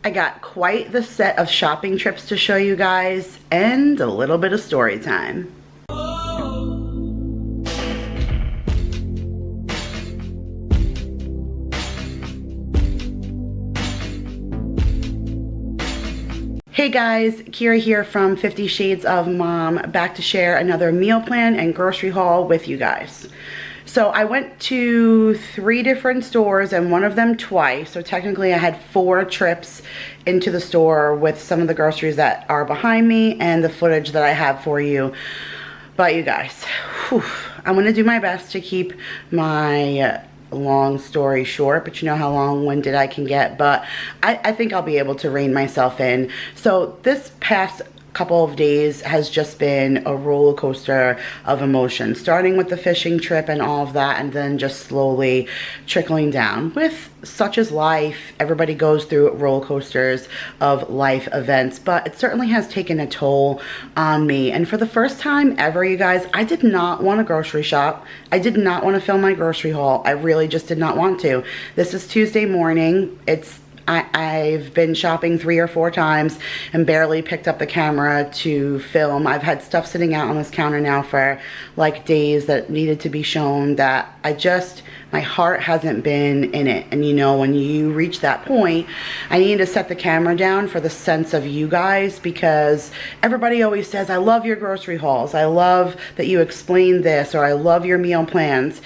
I got quite the set of shopping trips to show you guys and a little bit of story time. Hey guys, Kira here from 50 Shades of Mom, back to share another meal plan and grocery haul with you guys. So I went to 3 different stores and one of them twice. So technically I had 4 trips into the store with some of the groceries that are behind me and the footage that I have for you. But you guys, I'm gonna do my best to keep my long story short, but you know how long-winded I can get, but I think I'll be able to rein myself in. So this past couple of days has just been a roller coaster of emotions, starting with the fishing trip and all of that, and then just slowly trickling down. With such as life, everybody goes through roller coasters of life events, but it certainly has taken a toll on me. And for the first time ever, you guys, I did not want to grocery shop. I did not want to film my grocery haul. I really just did not want to. This is Tuesday morning. I've been shopping 3 or 4 times and barely picked up the camera to film. I've had stuff sitting out on this counter now for like days that needed to be shown that my heart hasn't been in it. And you know, when you reach that point, I need to set the camera down for the sense of you guys, because everybody always says, I love your grocery hauls. I love that you explain this, or I love your meal plans.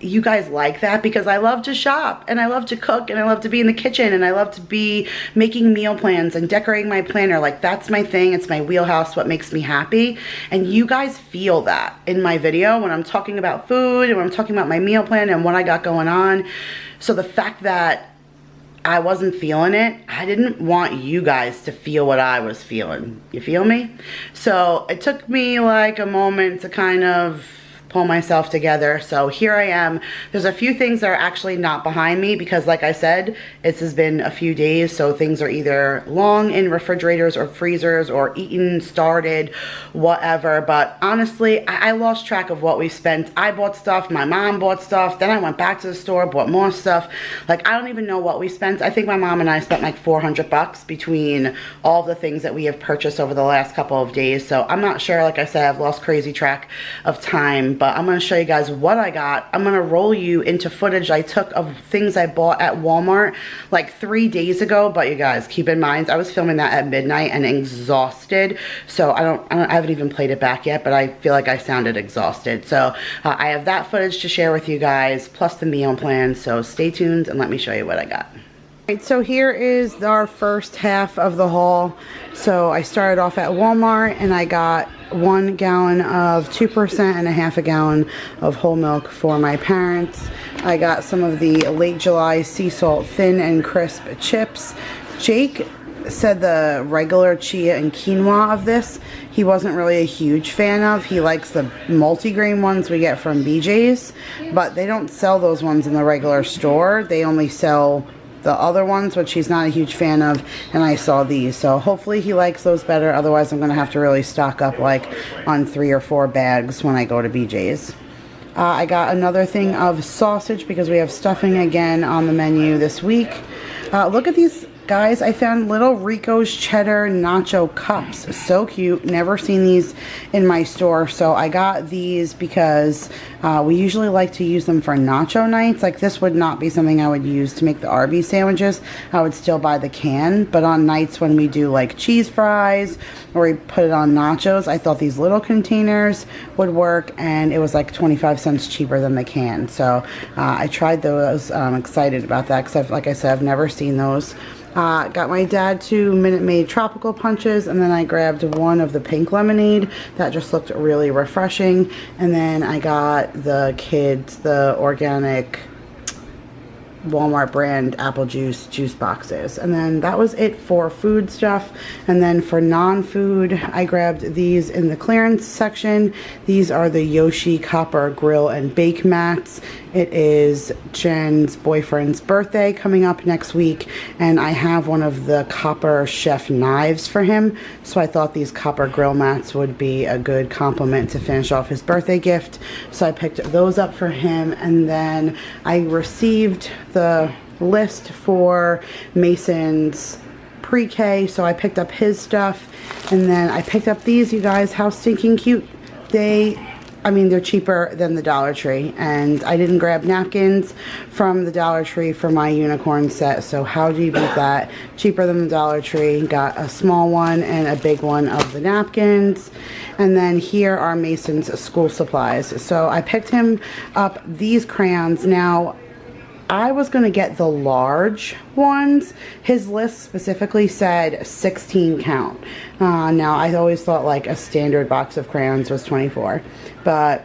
You guys like that because I love to shop and I love to cook and I love to be in the kitchen and I love to be making meal plans and decorating my planner. Like, that's my thing. It's my wheelhouse, what makes me happy. And you guys feel that in my video when I'm talking about food and when I'm talking about my meal plan and what I got going on. So the fact that I wasn't feeling it, I didn't want you guys to feel what I was feeling. You feel me? So it took me like a moment to kind of pull myself together. So here I am. There's a few things that are actually not behind me because, like I said, this has been a few days, so things are either long in refrigerators or freezers or eaten, started, whatever. But honestly, I lost track of what we spent. I bought stuff, my mom bought stuff, then I went back to the store, bought more stuff. Like, I don't even know what we spent. I think my mom and I spent like 400 bucks between all the things that we have purchased over the last couple of days. So I'm not sure. Like I said, I've lost crazy track of time. But I'm going to show you guys what I got. I'm going to roll you into footage I took of things I bought at Walmart like 3 days ago. But you guys, keep in mind, I was filming that at midnight and exhausted. So I haven't even played it back yet, but I feel like I sounded exhausted. So I have that footage to share with you guys, plus the meal plan. So stay tuned and let me show you what I got. Alright, so here is our first half of the haul. So I started off at Walmart and I got 1 gallon of 2% and a half a gallon of whole milk for my parents. I got some of the late July sea salt thin and crisp chips. Jake said the regular chia and quinoa of this he wasn't really a huge fan of. He likes the multigrain ones we get from BJ's, but they don't sell those ones in the regular store. They only sell the other ones, which he's not a huge fan of, and I saw these. So hopefully he likes those better. Otherwise, I'm going to have to really stock up like on 3 or 4 bags when I go to BJ's. I got another thing of sausage because we have stuffing again on the menu this week. Look at these, guys. I found little Rico's cheddar nacho cups. So cute. Never seen these in my store. So I got these because we usually like to use them for nacho nights. Like, this would not be something I would use to make the Arby's sandwiches. I would still buy the can. But on nights when we do like cheese fries or we put it on nachos, I thought these little containers would work, and it was like 25 cents cheaper than the can. So I tried those. I'm excited about that because, like I said, I've never seen those. Got my dad 2 Minute Maid tropical punches, and then I grabbed 1 of the pink lemonade that just looked really refreshing, and then I got the kids the organic Walmart brand apple juice boxes. And then that was it for food stuff. And then for non-food, I grabbed these in the clearance section. These are the Yoshi copper grill and bake mats. It is Jen's boyfriend's birthday coming up next week, and I have one of the copper chef knives for him, so I thought these copper grill mats would be a good compliment to finish off his birthday gift. So I picked those up for him, and then I received the list for Mason's pre-K, so I picked up his stuff. And then I picked up these, you guys. How stinking cute. They're cheaper than the Dollar Tree. And I didn't grab napkins from the Dollar Tree for my unicorn set, so how do you beat that? Cheaper than the Dollar Tree. Got a small one and a big one of the napkins. And then here are Mason's school supplies. So I picked him up these crayons. Now, I was going to get the large ones. His list specifically said 16 count. Now, I always thought like a standard box of crayons was 24. But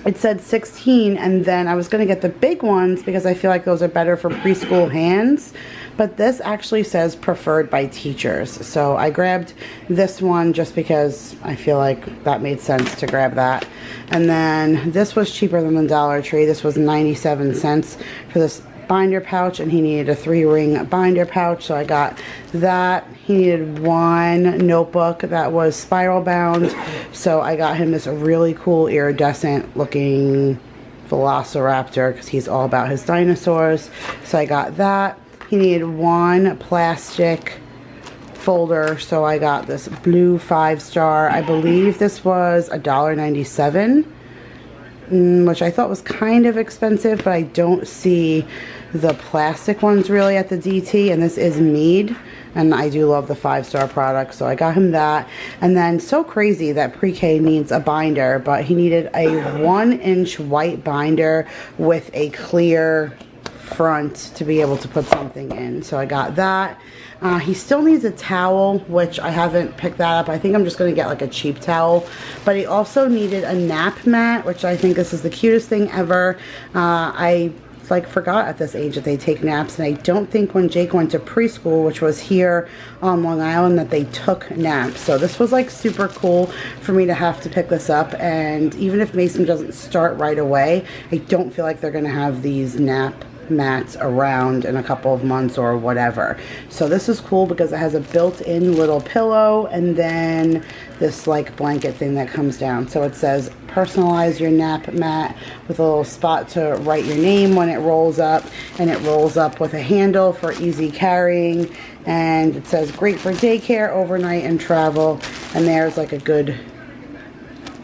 it said 16, and then I was going to get the big ones because I feel like those are better for preschool hands. But this actually says preferred by teachers. So I grabbed this one just because I feel like that made sense to grab that. And then this was cheaper than the Dollar Tree. This was 97 cents for this binder pouch, and he needed a 3-ring binder pouch, so I got that. He needed one notebook that was spiral bound, so I got him this really cool iridescent looking velociraptor because he's all about his dinosaurs. So I got that. He needed one plastic folder, so I got this blue 5-star. I believe this was $1.97, which I thought was kind of expensive, but I don't see the plastic ones really at the DT, and this is Mead, and I do love the 5-star product, so I got him that. And then so crazy that pre-K needs a binder, but he needed a 1-inch white binder with a clear front to be able to put something in, so I got that. He still needs a towel, which I haven't picked that up. I think I'm just going to get like a cheap towel. But he also needed a nap mat, which I think this is the cutest thing ever. I forgot at this age that they take naps, and I don't think when Jake went to preschool, which was here on Long Island, that they took naps. So this was like super cool for me to have to pick this up, and even if Mason doesn't start right away, I don't feel like they're going to have these nap mats around in a couple of months or whatever. So this is cool because it has a built-in little pillow and then this like blanket thing that comes down. So it says personalize your nap mat with a little spot to write your name when it rolls up, and it rolls up with a handle for easy carrying, and it says great for daycare, overnight, and travel. And there's like a good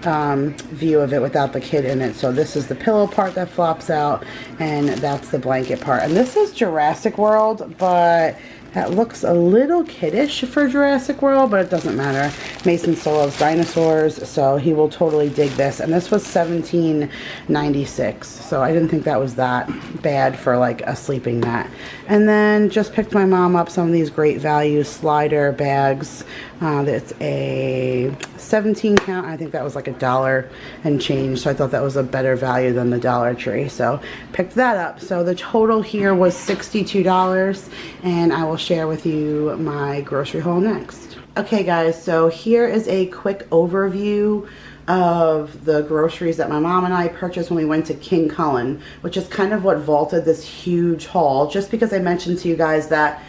view of it without the kid in it. So this is the pillow part that flops out, and that's the blanket part. And this is Jurassic World, but that looks a little kiddish for Jurassic World, but it doesn't matter. Mason still loves dinosaurs, so he will totally dig this. And this was $17.96, so I didn't think that was that bad for like a sleeping mat. And then just picked my mom up some of these Great Value slider bags. That's a 17 count. I think that was like $1 and change, so I thought that was a better value than the Dollar Tree, so picked that up. So the total here was $62, and I will share with you my grocery haul next. Okay guys, so here is a quick overview of the groceries that my mom and I purchased when we went to King Kullen, which is kind of what vaulted this huge haul, just because I mentioned to you guys that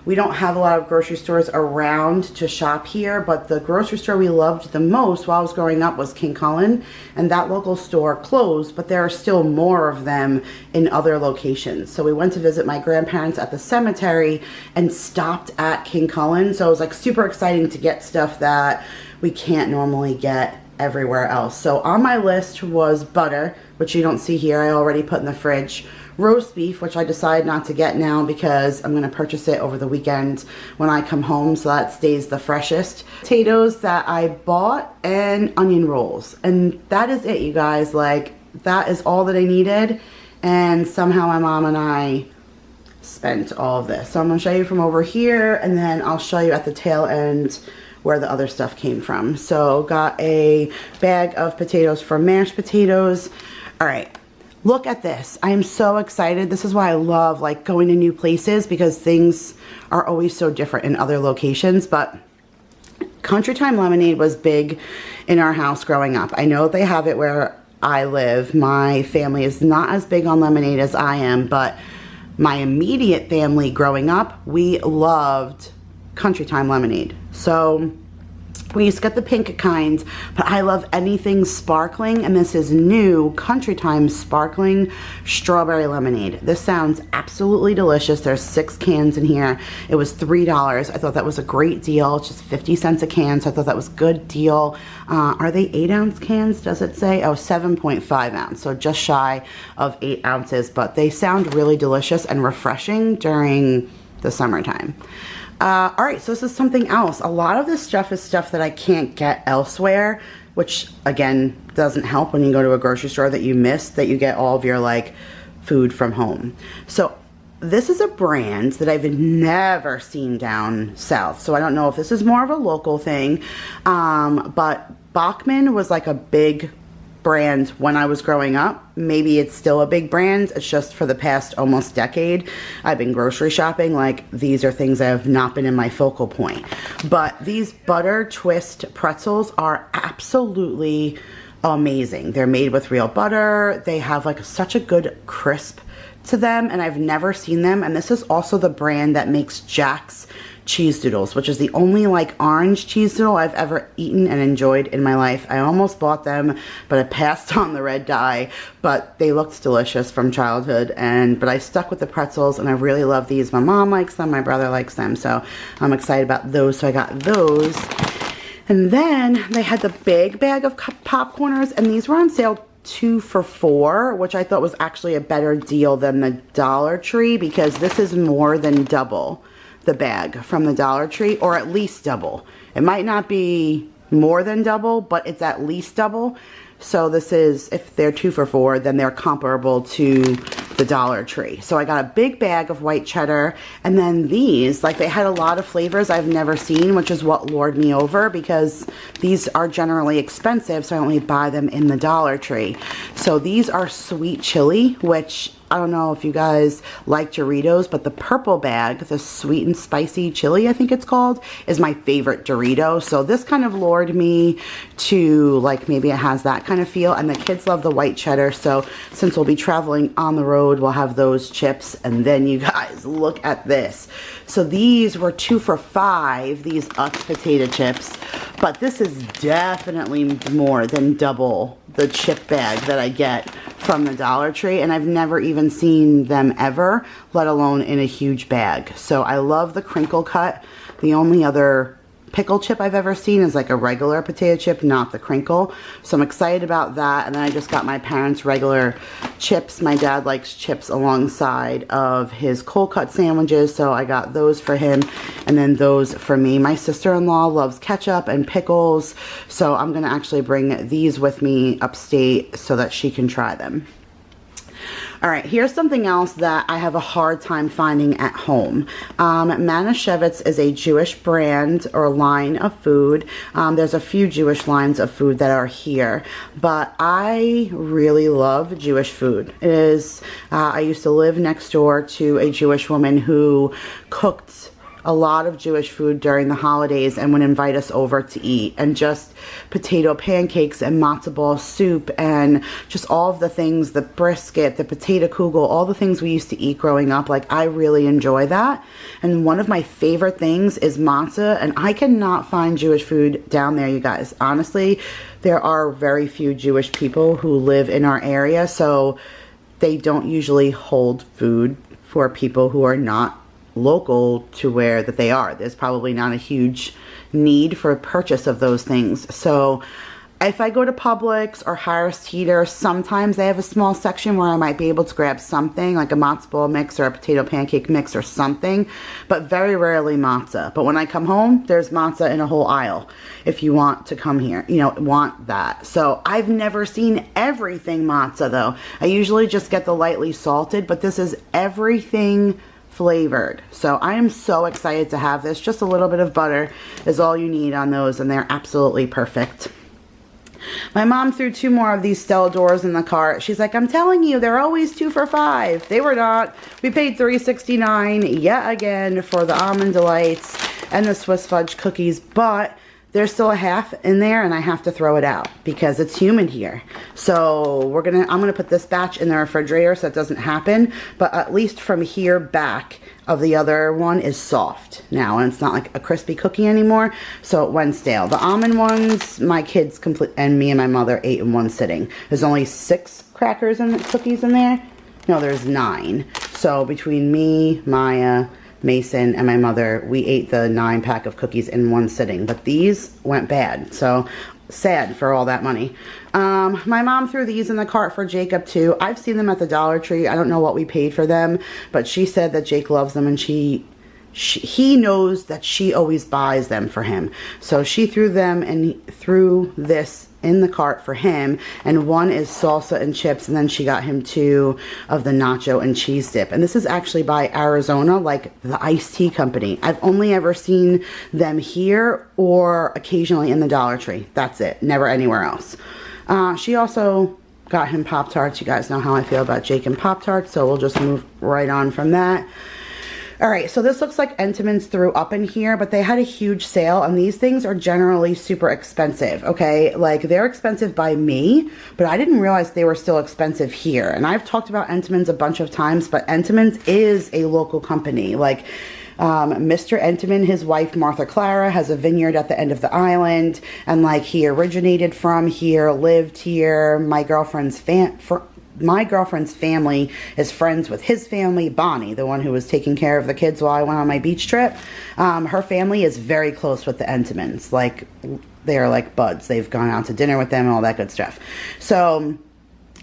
we don't have a lot of grocery stores around to shop here, but the grocery store we loved the most while I was growing up was King Kullen, and that local store closed, but there are still more of them in other locations. So we went to visit my grandparents at the cemetery and stopped at King Kullen, so it was like super exciting to get stuff that we can't normally get everywhere else. So on my list was butter, which you don't see here, I already put in the fridge. Roast beef, which I decided not to get now because I'm going to purchase it over the weekend when I come home, so that stays the freshest. Potatoes that I bought, and onion rolls. And that is it, you guys. Like, that is all that I needed, and somehow my mom and I spent all of this. So I'm going to show you from over here, and then I'll show you at the tail end where the other stuff came from. So got a bag of potatoes for mashed potatoes. All right. Look at this. I am so excited. This is why I love like going to new places, because things are always so different in other locations. But Country Time lemonade was big in our house growing up. I know they have it where I live. My family is not as big on lemonade as I am, but my immediate family growing up, we loved Country Time lemonade. So We used to get the pink kind, but I love anything sparkling, and this is new Country Time Sparkling Strawberry Lemonade. This sounds absolutely delicious. There's 6 cans in here. It was $3. I thought that was a great deal. It's just 50 cents a can, so I thought that was a good deal. Are they 8-ounce cans, does it say? Oh, 7.5 ounce, so just shy of 8 ounces, but they sound really delicious and refreshing during the summertime. Alright, so this is something else. A lot of this stuff is stuff that I can't get elsewhere, which again doesn't help when you go to a grocery store that you miss, that you get all of your like food from home. So this is a brand that I've never seen down south, so I don't know if this is more of a local thing, but Bachman was like a big brand when I was growing up. Maybe it's still a big brand. It's just for the past almost decade I've been grocery shopping. Like, these are things that have not been in my focal point. But these butter twist pretzels are absolutely amazing. They're made with real butter. They have like such a good crisp to them, and I've never seen them. And this is also the brand that makes Jack's cheese doodles, which is the only like orange cheese doodle I've ever eaten and enjoyed in my life. I almost bought them, but I passed on the red dye, but they looked delicious from childhood, but I stuck with the pretzels, and I really love these. My mom likes them, my brother likes them, so I'm excited about those, so I got those. And then they had the big bag of popcorners, and these were on sale 2 for $4, which I thought was actually a better deal than the Dollar Tree, because this is more than double the bag from the Dollar Tree, or at least double. It might not be more than double, but it's at least double. So this is, if they're 2 for $4, then they're comparable to the Dollar Tree. So I got a big bag of white cheddar, and then these, like, they had a lot of flavors I've never seen, which is what lured me over, because these are generally expensive, so I only buy them in the Dollar Tree. So these are sweet chili, which I don't know if you guys like Doritos, but the purple bag, the sweet and spicy chili, I think it's called, is my favorite Dorito. So this kind of lured me to, like, maybe it has that kind of feel. And the kids love the white cheddar, so since we'll be traveling on the road, we'll have those chips. And then you guys, look at this. So these were 2 for $5, these Utz potato chips, but this is definitely more than double the chip bag that I get from the Dollar Tree, and I've never even seen them ever, let alone in a huge bag. So I love the crinkle cut. The only other pickle chip I've ever seen is like a regular potato chip, not the crinkle. So I'm excited about that. And then I just got my parents' regular chips. My dad likes chips alongside of his cold cut sandwiches, so I got those for him, and then those for me. My sister-in-law loves ketchup and pickles, so I'm gonna actually bring these with me upstate so that she can try them. Alright, here's something else that I have a hard time finding at home. Manischewitz is a Jewish brand or line of food. There's a few Jewish lines of food that are here, but I really love Jewish food. It is, I used to live next door to a Jewish woman who cooked a lot of Jewish food during the holidays and would invite us over to eat, and just potato pancakes and matzo ball soup and just all of the things, the brisket, the potato kugel, all the things we used to eat growing up. Like, I really enjoy that. And one of my favorite things is matzah, and I cannot find Jewish food down there, you guys. Honestly, there are very few Jewish people who live in our area, so they don't usually hold food for people who are not local to where that they are. There's probably not a huge need for a purchase of those things. So if I go to Publix or Harris Teeter, sometimes they have a small section where I might be able to grab something like a matzo ball mix or a potato pancake mix or something, but very rarely matzah. But when I come home, there's matzah in a whole aisle if you want to come here, you know, want that. So I've never seen everything matzah though. I usually just get the lightly salted, but this is everything flavored. So I am so excited to have this. Just a little bit of butter is all you need on those, and they're absolutely perfect. My mom threw 2 more of these Stella D'ors in the cart. She's like, I'm telling you, they're always 2 for $5. They were not. We paid $3.69 yet again for the Almond Delights and the Swiss Fudge cookies, but there's still a half in there and I have to throw it out because it's humid here. So I'm gonna put this batch in the refrigerator so it doesn't happen, but at least from here back of the other one is soft now, and it's not like a crispy cookie anymore, so it went stale. The almond ones, my kids and me and my mother ate in one sitting. There's only 6 crackers and cookies in there. No, there's 9. So between me, Maya, Mason, and my mother, we ate the 9-pack of cookies in one sitting, but these went bad, so sad for all that money. My mom threw these in the cart for Jacob too. I've seen them at the Dollar Tree. I don't know what we paid for them, but she said that Jake loves them, and he knows that she always buys them for him. So she threw them and threw this in the cart for him, and one is salsa and chips, and then she got him 2 of the nacho and cheese dip. And this is actually by Arizona, like the iced tea company. I've only ever seen them here or occasionally in the Dollar Tree. That's it. Never anywhere else. She also got him Pop-Tarts. You guys know how I feel about Jake and Pop-Tarts, so we'll just move right on from that. Alright, so this looks like Entenmann's threw up in here, but they had a huge sale, and these things are generally super expensive, okay? Like, they're expensive by me, but I didn't realize they were still expensive here. And I've talked about Entenmann's a bunch of times, but Entenmann's is a local company. Like, Mr. Entenmann, his wife Martha Clara, has a vineyard at the end of the island, and like, he originated from here, lived here. My girlfriend's family is friends with his family, Bonnie, the one who was taking care of the kids while I went on my beach trip. Her family is very close with the Entenmanns. Like, they're like buds. They've gone out to dinner with them and all that good stuff. So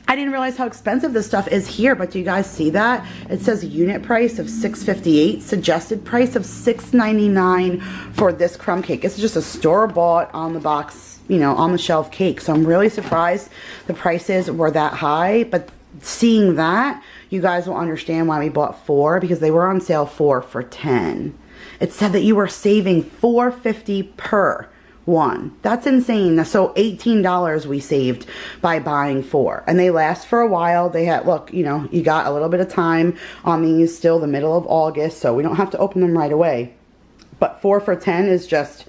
I didn't realize how expensive this stuff is here, but do you guys see that? It says unit price of $6.58, suggested price of $6.99 for this crumb cake. It's just a store-bought, on the box, you know, on the shelf cake. So I'm really surprised the prices were that high, but seeing that, you guys will understand why we bought 4, because they were on sale 4 for $10. It said that you were saving $4.50 per one. That's insane. So $18 we saved by buying 4, and they last for a while. They had, look, you know, you got a little bit of time on these, still the middle of August, so we don't have to open them right away, but 4 for $10 is just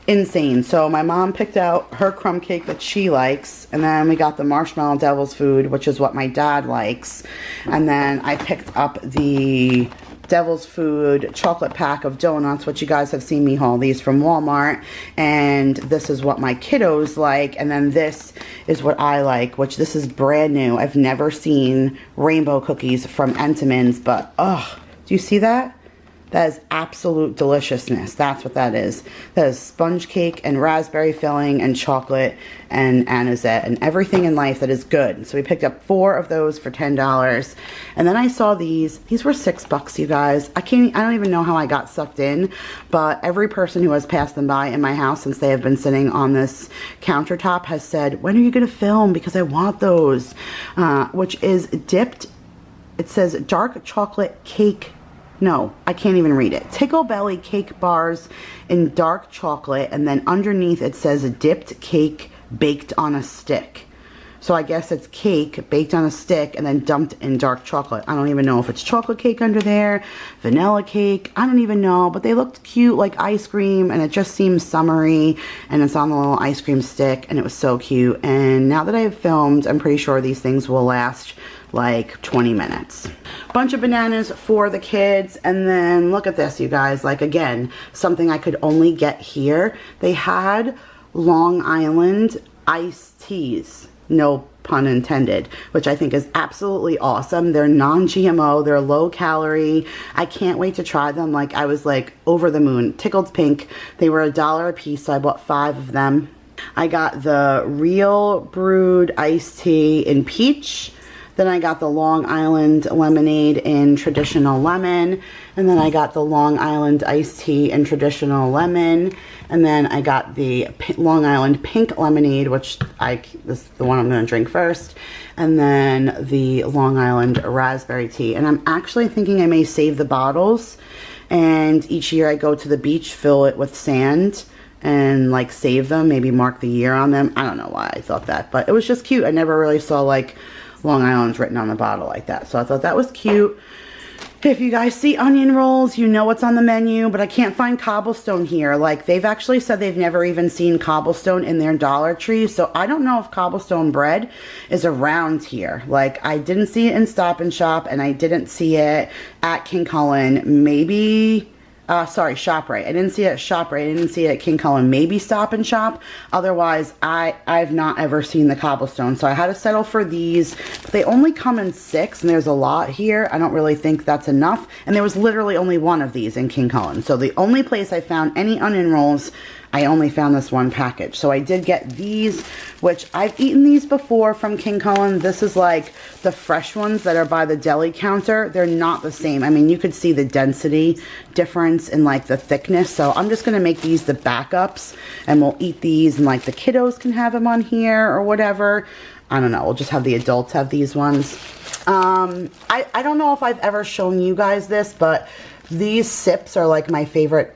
insane. So my mom picked out her crumb cake that she likes, and then we got the marshmallow devil's food, which is what my dad likes, and then I picked up the devil's food chocolate pack of donuts, which you guys have seen me haul these from Walmart, and this is what my kiddos like, and then this is what I like, which this is brand new. I've never seen rainbow cookies from Entenmann's, but oh, do you see that? That is absolute deliciousness. That's what that is. That is sponge cake and raspberry filling and chocolate and anisette and everything in life that is good. So we picked up 4 of those for $10. And then I saw these. These were $6, you guys. I don't even know how I got sucked in, but every person who has passed them by in my house since they have been sitting on this countertop has said, when are you going to film? Because I want those. Which is dipped. It says dark chocolate cake. No, I can't even read it. Tickle Belly cake bars in dark chocolate, and then underneath it says dipped cake baked on a stick. So I guess it's cake baked on a stick and then dumped in dark chocolate. I don't even know if it's chocolate cake under there, vanilla cake, I don't even know, but they looked cute like ice cream, and it just seems summery, and it's on the little ice cream stick, and it was so cute. And now that I have filmed, I'm pretty sure these things will last like 20 minutes. Bunch of bananas for the kids, and then look at this, you guys. Like, again, something I could only get here. They had Long Island iced teas, no pun intended, which I think is absolutely awesome. They're non-GMO, they're low calorie. I can't wait to try them. Like, I was like over the moon. Tickled pink. They were $1 a piece, so I bought 5 of them. I got the real brewed iced tea in peach. Then I got the Long Island lemonade in traditional lemon. And then I got the Long Island iced tea in traditional lemon. And then I got the Long Island pink lemonade, which this is the one I'm going to drink first. And then the Long Island raspberry tea. And I'm actually thinking I may save the bottles. And each year I go to the beach, fill it with sand, and like save them, maybe mark the year on them. I don't know why I thought that, but it was just cute. I never really saw like Long Island's written on the bottle like that, so I thought that was cute. If you guys see onion rolls, you know what's on the menu, but I can't find cobblestone here. Like, they've actually said they've never even seen cobblestone in their Dollar Tree, so I don't know if cobblestone bread is around here. Like, I didn't see it in Stop and Shop, and I didn't see it at King Kullen. Maybe... sorry, ShopRite. I didn't see it at ShopRite. I didn't see it at King Kullen. Maybe Stop and Shop. Otherwise, I've not ever seen the cobblestone. So I had to settle for these. They only come in 6, and there's a lot here. I don't really think that's enough. And there was literally only one of these in King Kullen. So the only place I found any onion rolls, I only found this one package. So I did get these, which I've eaten these before from King Kullen. This is like the fresh ones that are by the deli counter. They're not the same. I mean, you could see the density difference in like the thickness. So I'm just going to make these the backups, and we'll eat these, and like the kiddos can have them on here or whatever. I don't know. We'll just have the adults have these ones. I don't know if I've ever shown you guys this, but these sips are like my favorite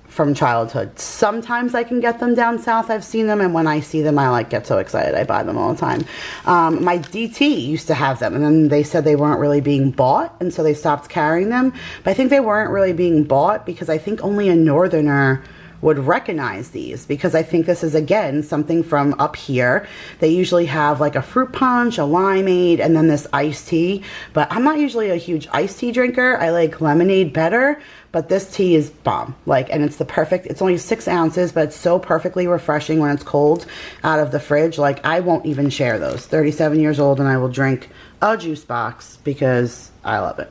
from childhood. Sometimes I can get them down south. I've seen them, and when I see them, I like get so excited. I buy them all the time. My DT used to have them, and then they said they weren't really being bought, and so they stopped carrying them. But I think they weren't really being bought because I think only a northerner would recognize these, because I think this is, again, something from up here. They usually have like a fruit punch, a limeade, and then this iced tea. But I'm not usually a huge iced tea drinker. I like lemonade better, but this tea is bomb. Like, and it's the perfect, it's only 6 ounces, but it's so perfectly refreshing when it's cold out of the fridge. Like, I won't even share those. 37 years old, and I will drink a juice box because I love it.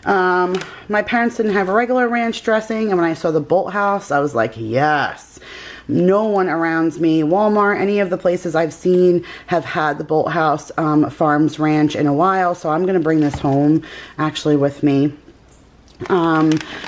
My parents didn't have a regular ranch dressing, and when I saw the Bolt House, I was like, yes. No one around me, Walmart, any of the places I've seen have had the Bolt House Farms Ranch in a while, so I'm going to bring this home actually with me.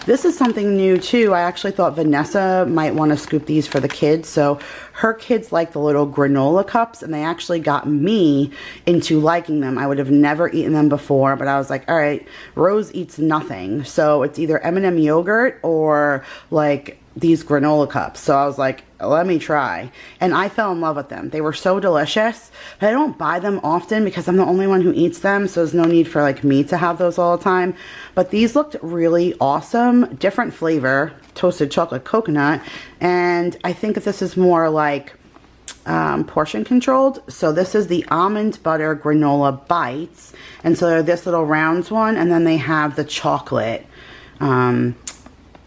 This is something new too. I actually thought Vanessa might want to scoop these for the kids. So her kids like the little granola cups, and they actually got me into liking them. I would have never eaten them before, but I was like, all right, Rose eats nothing. So it's either M&M yogurt or like these granola cups. So I was like, let me try. And I fell in love with them. They were so delicious. But I don't buy them often because I'm the only one who eats them. So there's no need for like me to have those all the time. But these looked really awesome. Different flavor, toasted chocolate coconut. And I think that this is more like portion controlled. So this is the almond butter granola bites. And so they're this little rounds one. And then they have the chocolate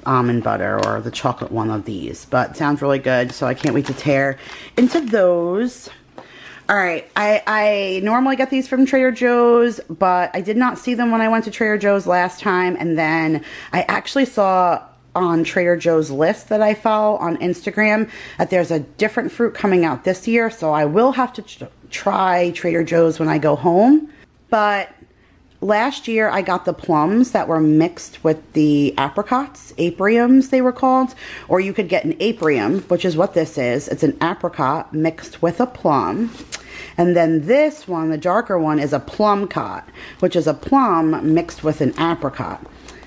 almond butter, or the chocolate one of these. But sounds really good, so I can't wait to tear into those. Alright, I normally get these from Trader Joe's, but I did not see them when I went to Trader Joe's last time, and then I actually saw on Trader Joe's list that I follow on Instagram that there's a different fruit coming out this year, so I will have to try Trader Joe's when I go home. But last year, I got the plums that were mixed with the apricots, apriums they were called, or you could get an aprium, which is what this is. It's an apricot mixed with a plum. And then this one, the darker one, is a plum cot, which is a plum mixed with an apricot.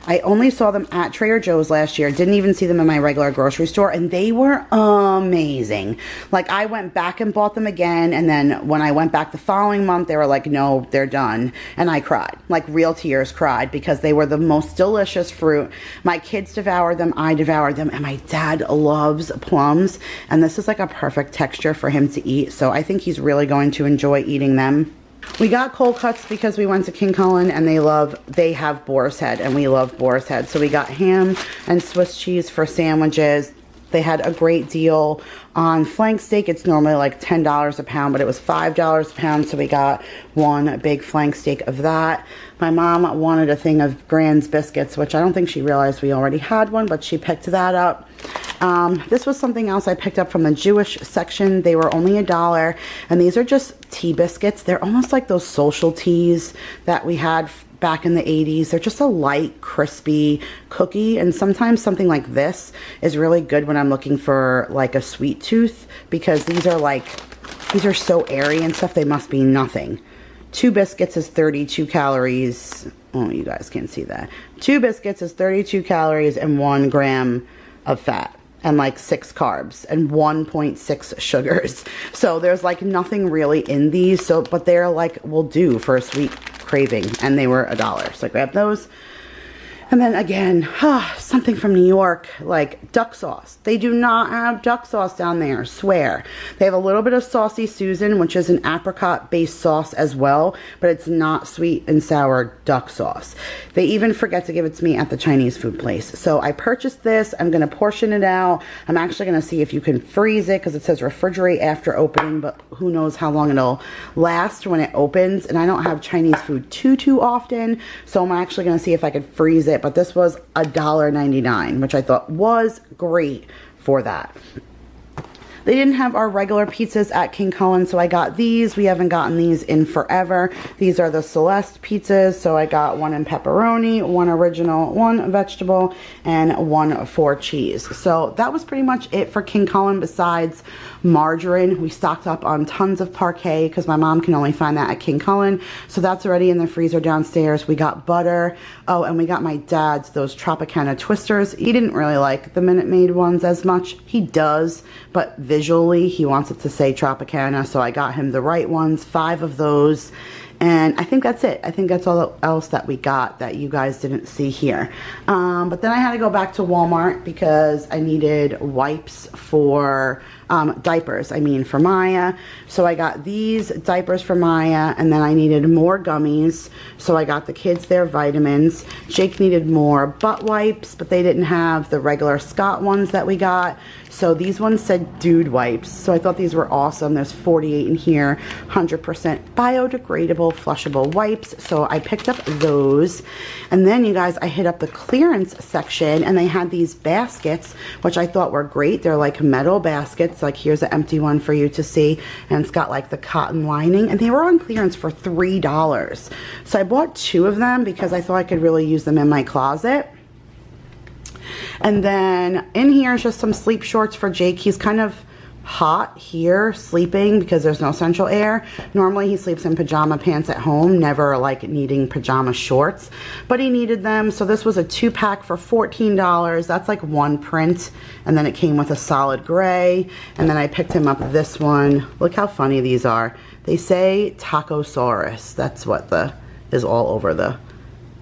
I only saw them at Trader Joe's last year. Didn't even see them in my regular grocery store, and they were amazing. Like, I went back and bought them again, and then when I went back the following month, they were like, no, they're done. And I cried, like real tears, cried, because they were the most delicious fruit. My kids devoured them, I devoured them, and my dad loves plums, and this is like a perfect texture for him to eat, so I think he's really going to enjoy eating them. We got cold cuts because we went to King Kullen, and they have boar's head, and we love boar's head. So we got ham and Swiss cheese for sandwiches. They had a great deal on flank steak. It's normally like $10 a pound, but it was $5 a pound, so we got one big flank steak of that. My mom wanted a thing of Grand's biscuits, which I don't think she realized we already had one, but she picked that up. This was something else I picked up from the Jewish section. They were only $1, and these are just tea biscuits. They're almost like those social teas that we had back in the 80s. They're just a light, crispy cookie, and sometimes something like this is really good when I'm looking for like a sweet tooth, because these are so airy and stuff, they must be nothing. 2 biscuits is 32 calories. Oh, you guys can't see that. 2 biscuits is 32 calories and 1 gram of fat, and like 6 carbs and 1.6 sugars. So there's like nothing really in these, so but they're like will do for a sweet craving, and they were $1. So I grabbed those. And then again, something from New York, like duck sauce. They do not have duck sauce down there, swear. They have a little bit of Saucy Susan, which is an apricot-based sauce as well, but it's not sweet and sour duck sauce. They even forget to give it to me at the Chinese food place. So I purchased this. I'm going to portion it out. I'm actually going to see if you can freeze it because it says refrigerate after opening, but who knows how long it'll last when it opens. And I don't have Chinese food too often, so I'm actually going to see if I could freeze it. But this was $1.99, which I thought was great for that. They didn't have our regular pizzas at King Kullen, so I got these. We haven't gotten these in forever. These are the Celeste pizzas, so I got one in pepperoni, one original, one vegetable, and one for cheese. So that was pretty much it for King Kullen besides margarine. We stocked up on tons of Parquet because my mom can only find that at King Kullen. So that's already in the freezer downstairs. We got butter. Oh, and we got my dad's those Tropicana twisters. He didn't really like the Minute Maid ones as much. He does, but visually he wants it to say Tropicana, so I got him the right ones, 5 of those. And I think that's it. I think that's all else that we got that you guys didn't see here. But then I had to go back to Walmart because I needed wipes for diapers, for Maya. So I got these diapers for Maya, and then I needed more gummies. So I got the kids their vitamins. Jake needed more butt wipes, but they didn't have the regular Scott ones that we got. So these ones said dude wipes. So I thought these were awesome. There's 48 in here, 100% biodegradable, flushable wipes. So I picked up those. And then you guys, I hit up the clearance section and they had these baskets, which I thought were great. They're like metal baskets. Like here's an empty one for you to see. And it's got like the cotton lining, and they were on clearance for $3. So I bought 2 of them because I thought I could really use them in my closet. And then in here is just some sleep shorts for Jake. He's kind of hot here sleeping because there's no central air. Normally he sleeps in pajama pants at home, never like needing pajama shorts, but he needed them. So this was a 2-pack for $14. That's like 1 print, and then it came with a solid gray. And then I picked him up this one. Look how funny these are. They say Tacosaurus. That's what is all over the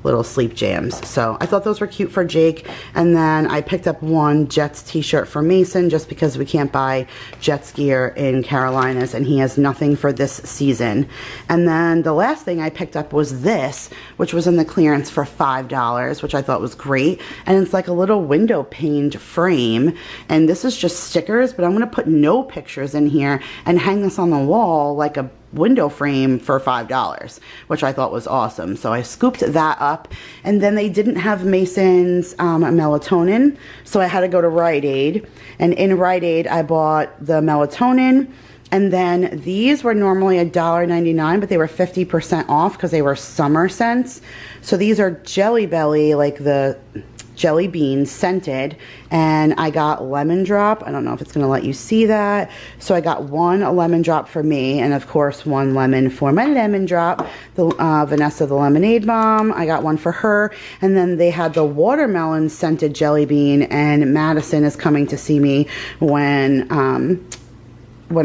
little sleep jams. So I thought those were cute for Jake. And then I picked up one Jets t-shirt for Mason just because we can't buy Jets gear in Carolinas and he has nothing for this season. And then the last thing I picked up was this, which was in the clearance for $5, which I thought was great. And it's like a little window paned frame, and this is just stickers, but I'm going to put no pictures in here and hang this on the wall like a window frame for $5, which I thought was awesome. So I scooped that up. And then they didn't have Mason's melatonin, so I had to go to Rite Aid. And in Rite Aid I bought the melatonin, and then these were normally $1.99, but they were 50% off because they were summer scents. So these are Jelly Belly, like the jelly beans scented, and I got lemon drop. I don't know if it's going to let you see that. So I got 1 lemon drop for me, and of course 1 lemon for my lemon drop. The Vanessa the lemonade bomb, I got 1 for her. And then they had the watermelon scented jelly bean, and Madison is coming to see me when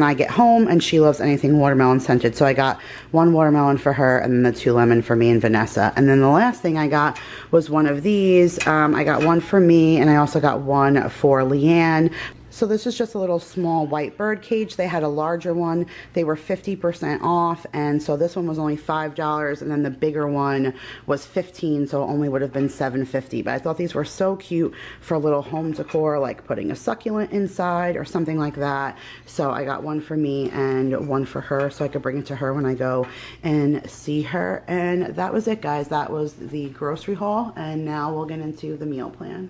I get home, and she loves anything watermelon scented. So I got 1 watermelon for her, and then the 2 lemon for me and Vanessa. And then the last thing I got was one of these. I got 1 for me, and I also got 1 for Leanne. So this is just a little small white bird cage. They had a larger one. They were 50% off, and so this one was only $5, and then the bigger one was $15, so it only would have been $7.50. But I thought these were so cute for a little home decor, like putting a succulent inside or something like that. So I got 1 for me and 1 for her, so I could bring it to her when I go and see her. And that was it, guys. That was the grocery haul, and now we'll get into the meal plan.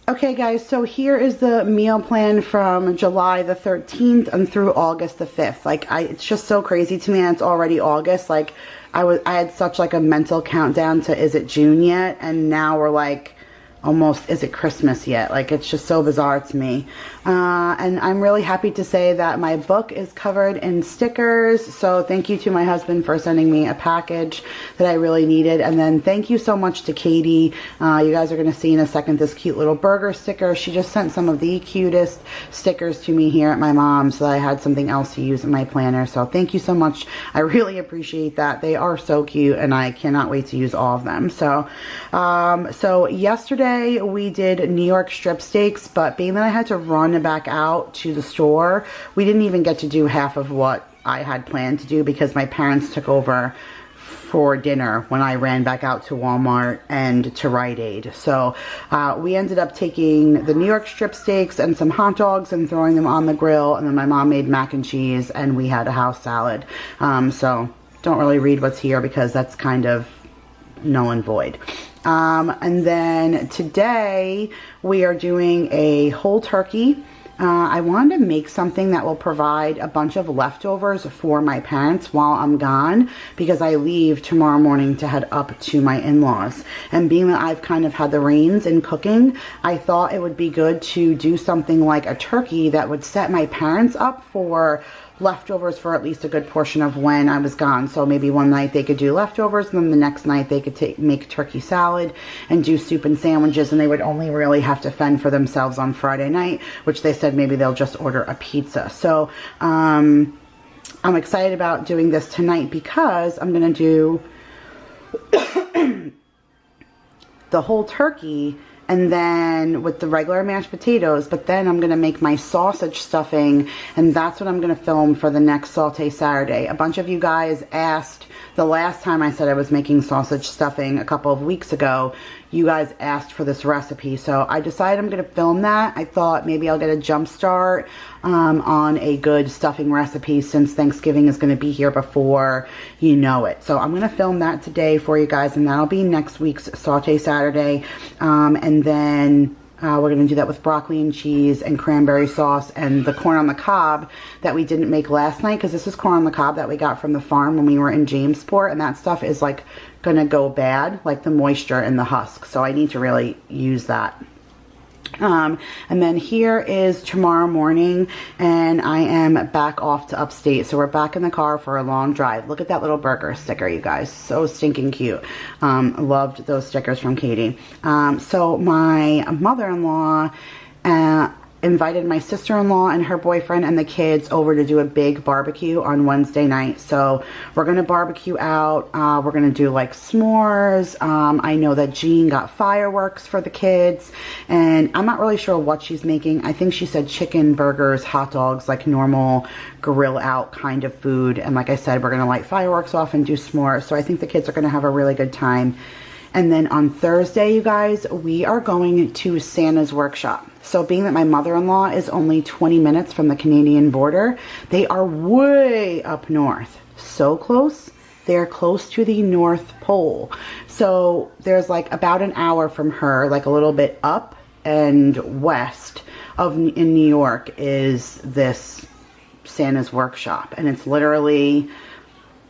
Okay guys, so here is the meal plan from July the 13th and through August the 5th. Like it's just so crazy to me, and it's already August. Like I had such like a mental countdown to is it June yet? And now we're like almost, is it Christmas yet? Like, it's just so bizarre to me. And I'm really happy to say that my book is covered in stickers. So thank you to my husband for sending me a package that I really needed. And then thank you so much to Katie. You guys are going to see in a second this cute little burger sticker. She just sent some of the cutest stickers to me here at my mom's, so that I had something else to use in my planner. So thank you so much. I really appreciate that. They are so cute, and I cannot wait to use all of them. So, so yesterday we did New York strip steaks, but being that I had to run back out to the store, we didn't even get to do half of what I had planned to do because my parents took over for dinner when I ran back out to Walmart and to Rite Aid. So we ended up taking the New York strip steaks and some hot dogs and throwing them on the grill, and then my mom made mac and cheese and we had a house salad. So don't really read what's here because that's kind of null and void. And then today we are doing a whole turkey. I wanted to make something that will provide a bunch of leftovers for my parents while I'm gone, because I leave tomorrow morning to head up to my in-laws. And being that I've kind of had the reins in cooking, I thought it would be good to do something like a turkey that would set my parents up for leftovers for at least a good portion of when I was gone. So maybe one night they could do leftovers, and then the next night they could make turkey salad and do soup and sandwiches, and they would only really have to fend for themselves on Friday night, which they said maybe they'll just order a pizza. So I'm excited about doing this tonight because I'm gonna do the whole turkey and then with the regular mashed potatoes, but then I'm gonna make my sausage stuffing, and that's what I'm gonna film for the next Saute Saturday. A bunch of you guys asked the last time I said I was making sausage stuffing a couple of weeks ago. You guys asked for this recipe, so I decided I'm gonna film that. I thought maybe I'll get a jump start on a good stuffing recipe, since Thanksgiving is gonna be here before you know it. So I'm gonna film that today for you guys, and that'll be next week's Saute Saturday. And then we're going to do that with broccoli and cheese and cranberry sauce and the corn on the cob that we didn't make last night, because this is corn on the cob that we got from the farm when we were in Jamesport, and that stuff is like going to go bad, like the moisture in the husk. So I need to really use that. And then here is tomorrow morning, and I am back off to upstate. So we're back in the car for a long drive. Look at that little burger sticker, you guys. So stinking cute. Loved those stickers from Katie. So my mother-in-law invited my sister-in-law and her boyfriend and the kids over to do a big barbecue on Wednesday night. So we're gonna barbecue out. We're gonna do like s'mores. I know that Jean got fireworks for the kids, and I'm not really sure what she's making. I think she said chicken, burgers, hot dogs, like normal grill out kind of food. And like I said, we're gonna light fireworks off and do s'mores. So I think the kids are gonna have a really good time. And then on Thursday, you guys, we are going to Santa's workshop. So being that my mother-in-law is only 20 minutes from the Canadian border, they are way up north. So close. They're close to the North Pole. So there's like about an hour from her, like a little bit up and west in New York is this Santa's workshop. And it's literally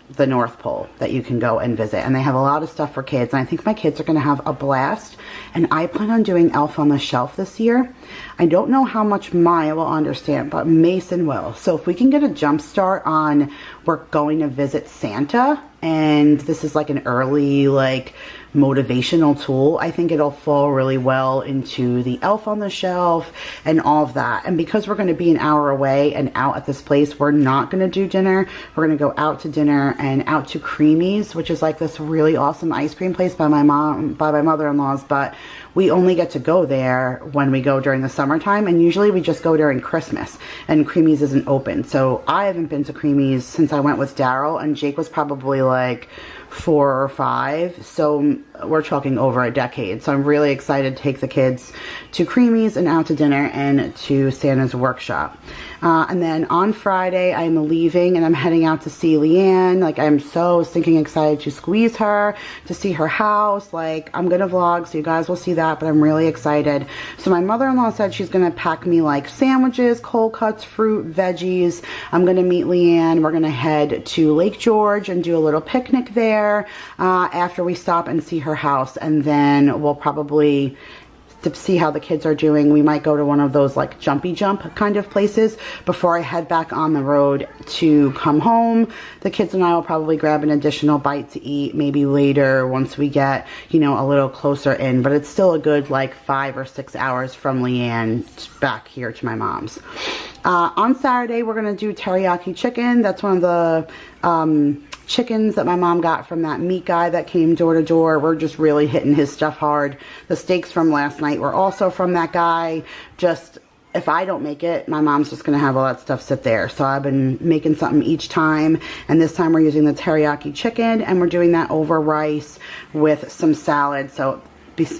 the North Pole that you can go and visit, and they have a lot of stuff for kids, and I think my kids are going to have a blast. And I plan on doing Elf on the Shelf this year. I don't know how much Maya will understand, but Mason will. So if we can get a jump start on we're going to visit Santa, and this is like an early like motivational tool, I think it'll fall really well into the Elf on the Shelf and all of that. And because we're going to be an hour away and out at this place, we're not going to do dinner. We're going to go out to dinner and out to Creamies, which is like this really awesome ice cream place by my mother-in-law's, but we only get to go there when we go during the summertime, and usually we just go during Christmas, and Creamies isn't open. So I haven't been to Creamies since I went with Daryl, and Jake was probably like 4 or 5, so we're talking over a decade. So I'm really excited to take the kids to Creamies and out to dinner and to Santa's workshop. And then on Friday, I'm leaving and I'm heading out to see Leanne. Like, I'm so stinking excited to squeeze her, to see her house. Like, I'm gonna vlog, so you guys will see that, but I'm really excited. So my mother-in-law said she's gonna pack me like sandwiches, cold cuts, fruit, veggies. I'm gonna meet Leanne. We're gonna head to Lake George and do a little picnic there after we stop and see her house, and then we'll probably to see how the kids are doing. We might go to one of those like jumpy jump kind of places before I head back on the road to come home. The kids and I will probably grab an additional bite to eat maybe later once we get, you know, a little closer in, but it's still a good like 5 or 6 hours from Leanne back here to my mom's. On Saturday, we're going to do teriyaki chicken. That's one of the chickens that my mom got from that meat guy that came door to door. We're just really hitting his stuff hard. The steaks from last night were also from that guy. Just, if I don't make it, my mom's just going to have all that stuff sit there. So I've been making something each time. And this time we're using the teriyaki chicken, and we're doing that over rice with some salad. So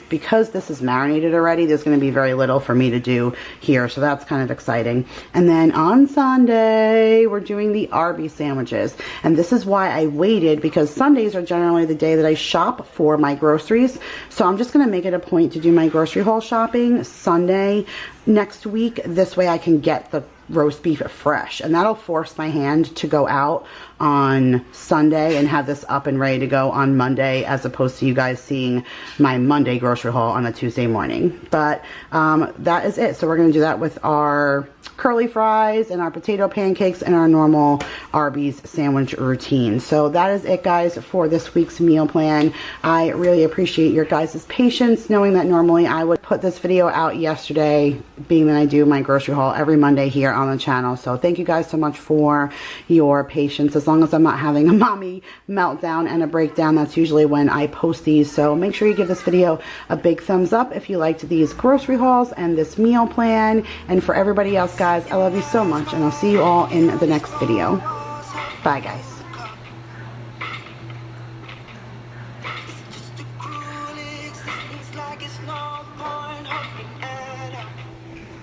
because this is marinated already, there's going to be very little for me to do here, so that's kind of exciting. And then on Sunday, we're doing the Arby's sandwiches, and this is why I waited, because Sundays are generally the day that I shop for my groceries. So I'm just going to make it a point to do my grocery haul shopping Sunday next week. This way I can get the roast beef fresh, and that'll force my hand to go out on Sunday and have this up and ready to go on Monday, as opposed to you guys seeing my Monday grocery haul on a Tuesday morning. But that is it. So we're going to do that with our curly fries and our potato pancakes and our normal Arby's sandwich routine. So that is it, guys, for this week's meal plan. I really appreciate your guys' patience, knowing that normally I would put this video out yesterday, being that I do my grocery haul every Monday here on the channel. So thank you guys so much for your patience. As long as I'm not having a mommy meltdown and a breakdown, that's usually when I post these. So make sure you give this video a big thumbs up if you liked these grocery hauls and this meal plan. And for everybody else, guys, I love you so much, and I'll see you all in the next video. Bye, guys.